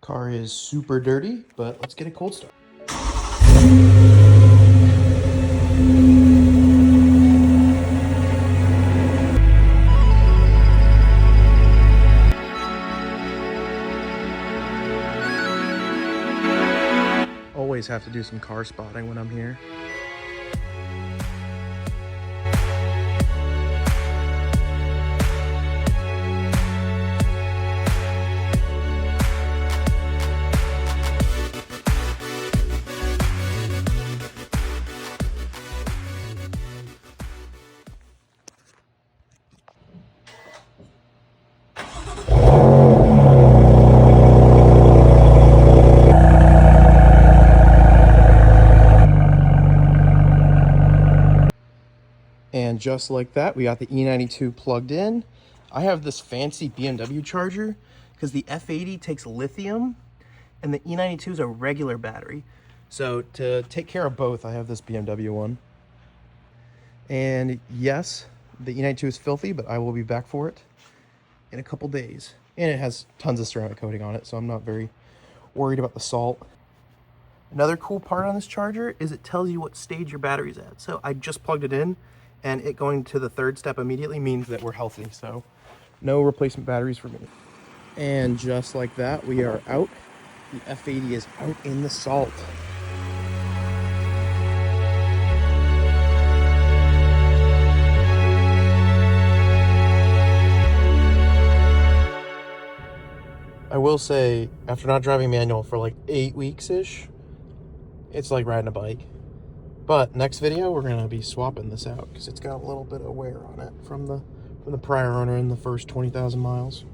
Car is super dirty, but let's get a cold start. Always have to do some car spotting when I'm here. And just like that, we got the E92 plugged in. I have this fancy BMW charger because the F80 takes lithium and the E92 is a regular battery. So to take care of both, I have this BMW one. And yes, the E92 is filthy, but I will be back for it in a couple days. And it has tons of ceramic coating on it, so I'm not very worried about the salt. Another cool part on this charger is it tells you what stage your battery's at. So I just plugged it in, and it going to the third step immediately means that we're healthy. So no replacement batteries for me. And just like that, we are out. The F80 is out in the salt. I will say, after not driving manual for like 8 weeks-ish, it's like riding a bike. But next video, we're gonna be swapping this out because it's got a little bit of wear on it from the prior owner in the first 20,000 miles.